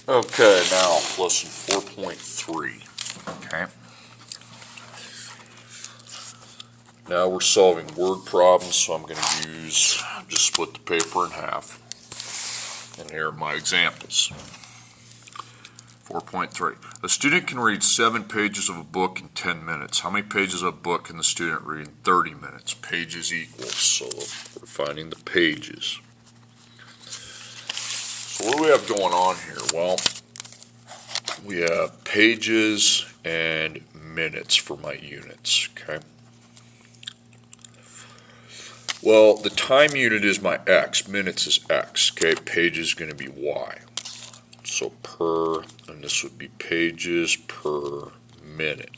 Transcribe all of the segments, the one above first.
Okay, now lesson 4.3. Okay. Now we're solving word problems, so I'm going to just split the paper in half. And here are my examples. 4.3. A student can read 7 pages of a book in 10 minutes. How many pages of a book can the student read in 30 minutes? Pages equals, so we're finding the pages. So what do we have going on here? Well, we have pages and minutes for my units, okay? Well, the time unit is my x, minutes is x, okay? Pages is going to be y. So per, and this would be pages per minute.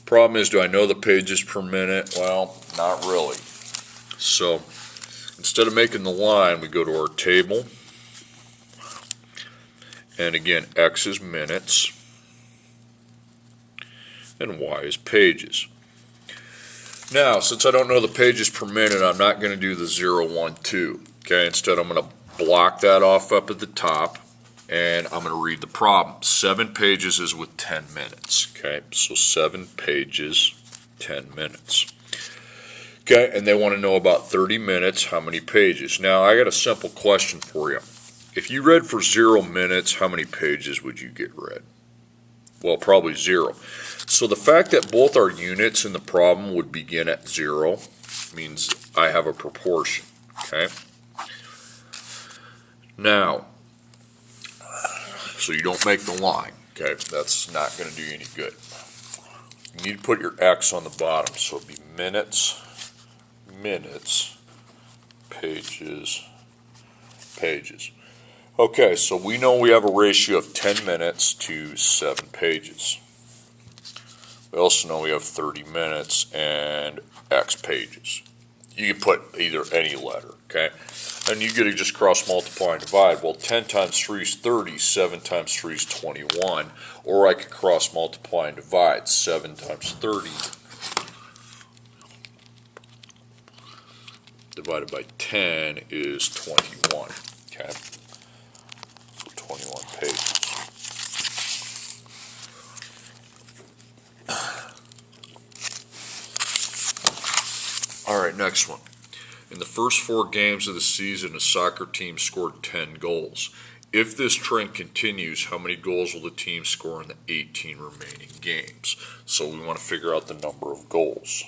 Problem is, do I know the pages per minute? Well, not really. So instead of making the line, we go to our table. And again, x is minutes, and y is pages. Now, since I don't know the pages per minute, I'm not going to do the 0, 1, 2. Okay, instead I'm going to block that off up at the top, and I'm going to read the problem. 7 pages is with 10 minutes. Okay, so 7 pages, 10 minutes. Okay, and they want to know about 30 minutes, how many pages. Now, I got a simple question for you. If you read for 0 minutes, how many pages would you get read? Well, probably 0. So the fact that both our units in the problem would begin at 0 means I have a proportion, okay? Now, so you don't make the line, okay? That's not going to do you any good. You need to put your x on the bottom, so it'd be minutes, pages, pages. Okay, so we know we have a ratio of 10 minutes to 7 pages. We also know we have 30 minutes and x pages. You can put either any letter, okay? And you get to just cross multiply and divide. Well, 10 times 3 is 30, 7 times 3 is 21. Or I could cross multiply and divide. 7 times 30 divided by 10 is 21, okay? 21 pages. All right, next one. In the first 4 games of the season, a soccer team scored 10 goals. If this trend continues, how many goals will the team score in the 18 remaining games? So we want to figure out the number of goals.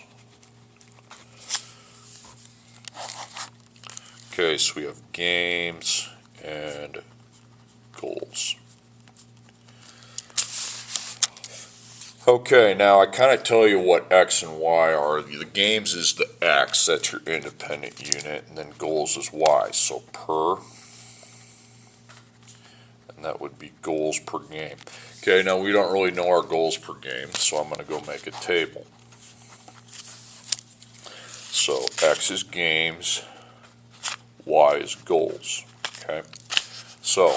Okay, so we have games and goals. Okay, now I kind of tell you what x and y are. The games is the x, that's your independent unit, and then goals is y. So per, and that would be goals per game. Okay, now we don't really know our goals per game, so I'm going to go make a table. So x is games, y is goals. Okay, so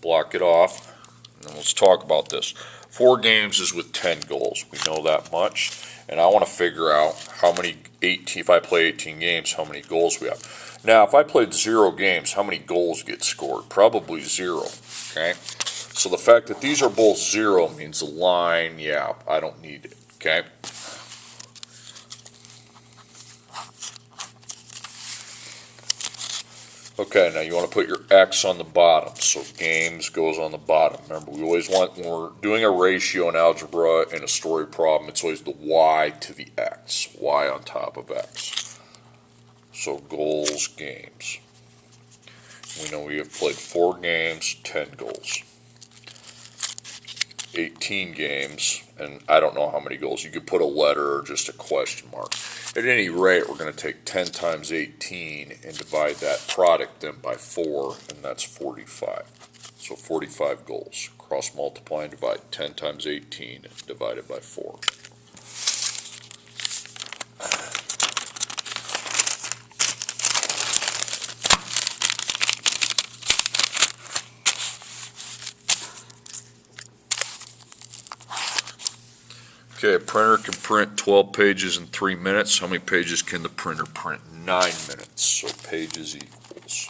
block it off, and let's talk about this. 4 games is with 10 goals. We know that much. And I want to figure out how many, if I play 18 games, how many goals we have. Now, if I played 0 games, how many goals get scored? Probably 0, okay? So the fact that these are both 0 means the line, yeah, I don't need it, okay? Okay, now you want to put your x on the bottom, so games goes on the bottom. Remember, we always want, when we're doing a ratio in algebra in a story problem, it's always the y to the x, y on top of x. So goals, games. We know we have played 4 games, 10 goals. 18 games, and I don't know how many goals. You could put a letter or just a question mark. At any rate, we're going to take 10 times 18 and divide that product then by 4, and that's 45. So 45 goals. Cross multiply and divide 10 times 18 divided by 4. Okay, a printer can print 12 pages in 3 minutes. How many pages can the printer print in 9 minutes? So pages equals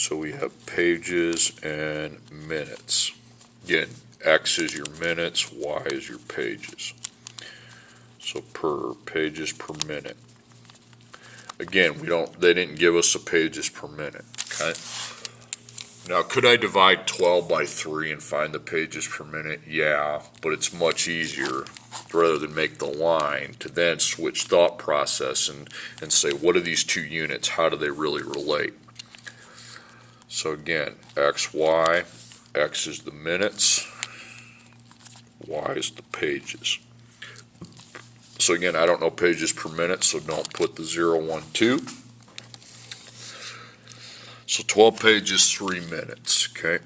So we have pages and minutes. Again, X is your minutes, Y is your pages. So per pages per minute. Again, they didn't give us the pages per minute, okay? Now, could I divide 12 by 3 and find the pages per minute? Yeah, but it's much easier, rather than make the line, to then switch thought process and say, what are these two units? How do they really relate? So again, X, Y, X is the minutes, Y is the pages. So again, I don't know pages per minute, so don't put the 0, 1, 2. So 12 pages, 3 minutes, okay?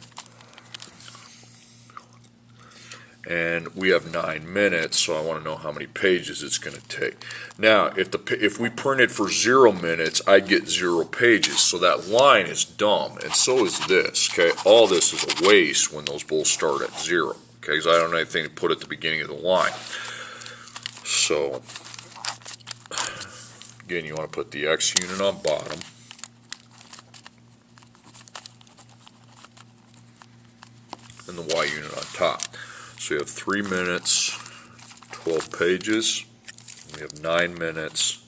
And we have 9 minutes, so I want to know how many pages it's going to take. Now, if we printed for 0 minutes, I'd get 0 pages, so that line is dumb, and so is this, okay? All this is a waste when those both start at 0, okay? Because I don't have anything to put at the beginning of the line. So, again, you want to put the X unit on bottom. And the Y unit on top. So you have 3 minutes, 12 pages. We have 9 minutes,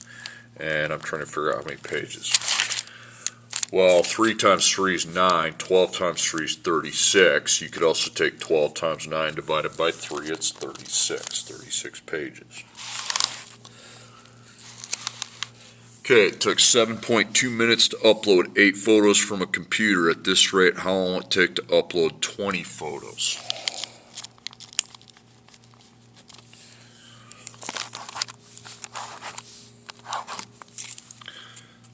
and I'm trying to figure out how many pages. Well, 3 times 3 is 9, 12 times 3 is 36. You could also take 12 times 9 divided by 3, it's 36 pages. Okay, it took 7.2 minutes to upload 8 photos from a computer. At this rate, how long will it take to upload 20 photos?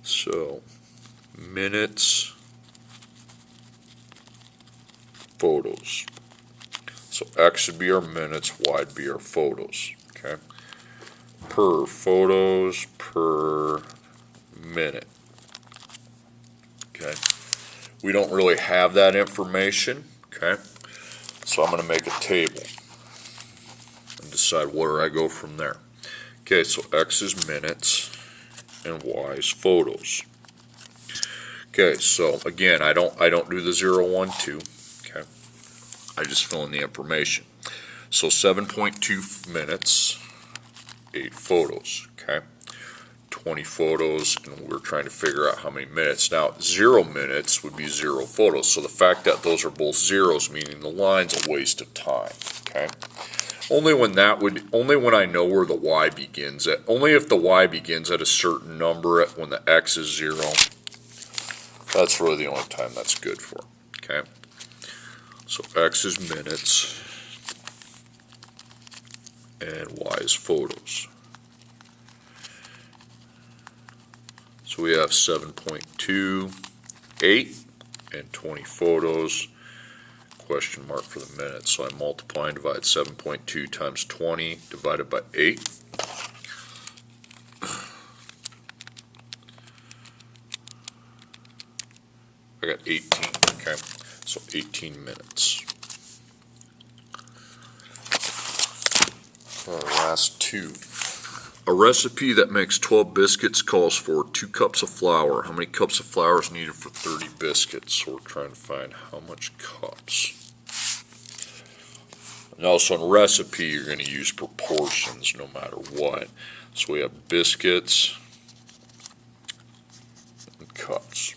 So, minutes, photos. So X would be our minutes, Y would be our photos, okay? Per photos per minute, okay? We don't really have that information, okay? So I'm going to make a table and decide where I go from there. Okay, so X is minutes and Y is photos. Okay, so again, I don't do the 0, 1, 2, okay? I just fill in the information. So 7.2 minutes, 8 photos, okay? 20 photos, and we're trying to figure out how many minutes. Now, 0 minutes would be 0 photos, so the fact that those are both zeros, meaning the line's a waste of time, okay? Only when I know where the Y begins at, only if the Y begins at a certain number, when the X is 0, that's really the only time that's good for, okay? So X is minutes, and Y is photos. So we have 7.2, 8, and 20 photos, question mark for the minutes. So I multiply and divide 7.2 times 20 divided by 8. I got 18, okay? So 18 minutes. Last two. A recipe that makes 12 biscuits calls for 2 cups of flour. How many cups of flour is needed for 30 biscuits? So we're trying to find how much cups. And also in recipe, you're going to use proportions no matter what. So we have biscuits and cups.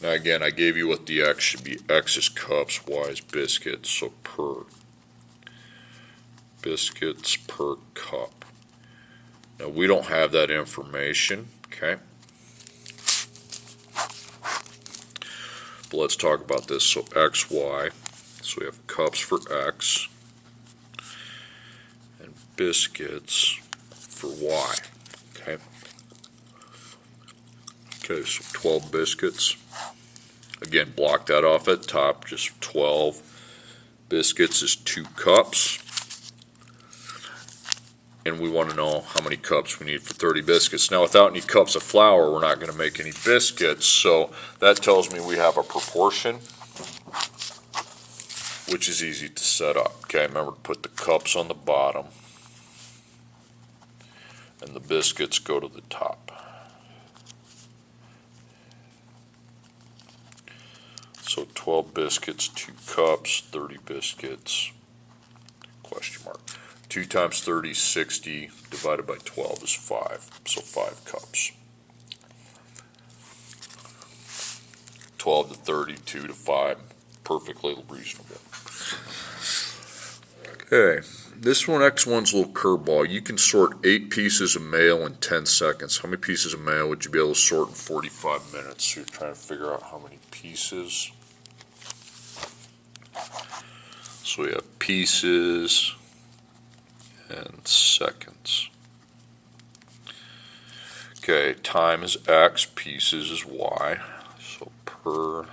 Now again, I gave you what the X should be. X is cups, Y is biscuits, so per. Biscuits per cup. Now we don't have that information, okay? But let's talk about this. So X, Y, so we have cups for X and biscuits for Y, okay? Okay, so 12 biscuits. Again, block that off at top, just 12. Biscuits is 2 cups. And we want to know how many cups we need for 30 biscuits. Now, without any cups of flour, we're not going to make any biscuits, so that tells me we have a proportion, which is easy to set up. Okay, remember to put the cups on the bottom, and the biscuits go to the top. 12 biscuits, 2 cups, 30 biscuits, question mark. 2 times 30 is 60, divided by 12 is 5, so 5 cups. 12 to 30, 2 to 5, perfectly reasonable. Okay, this one, X1's a little curveball. You can sort 8 pieces of mail in 10 seconds. How many pieces of mail would you be able to sort in 45 minutes? So you're trying to figure out how many pieces. So we have pieces and seconds. Okay, time is X, pieces is Y. So per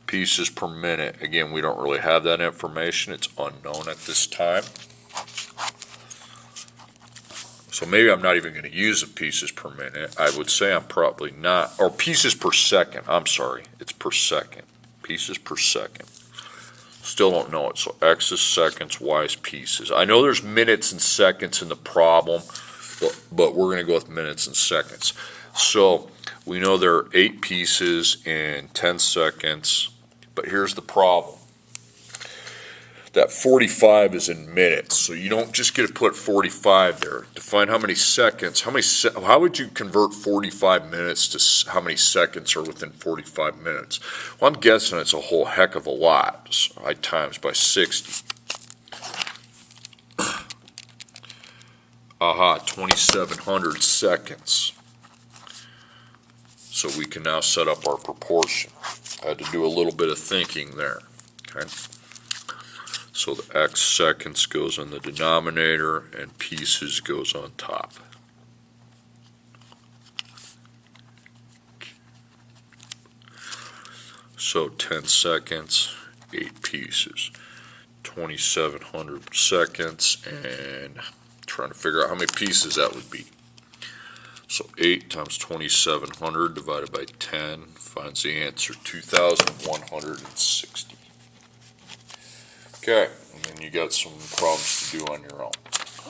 pieces per minute. Again, we don't really have that information. It's unknown at this time. So maybe I'm not even going to use the pieces per minute. I would say I'm probably not, or pieces per second. I'm sorry, it's per second. Pieces per second. Still don't know it. So X is seconds, Y is pieces. I know there's minutes and seconds in the problem, but we're going to go with minutes and seconds. So we know there are 8 pieces in 10 seconds, but here's the problem. That 45 is in minutes, so you don't just get to put 45 there. To find how many seconds, how would you convert 45 minutes to how many seconds are within 45 minutes? Well, I'm guessing it's a whole heck of a lot. So I times by 60. Aha, 2,700 seconds. So we can now set up our proportion. I had to do a little bit of thinking there. Okay. So the X seconds goes on the denominator and pieces goes on top. So 10 seconds, 8 pieces, 2,700 seconds, and trying to figure out how many pieces that would be. So 8 times 2,700 divided by 10 finds the answer, 2,160. Okay, and then you got some problems to do on your own.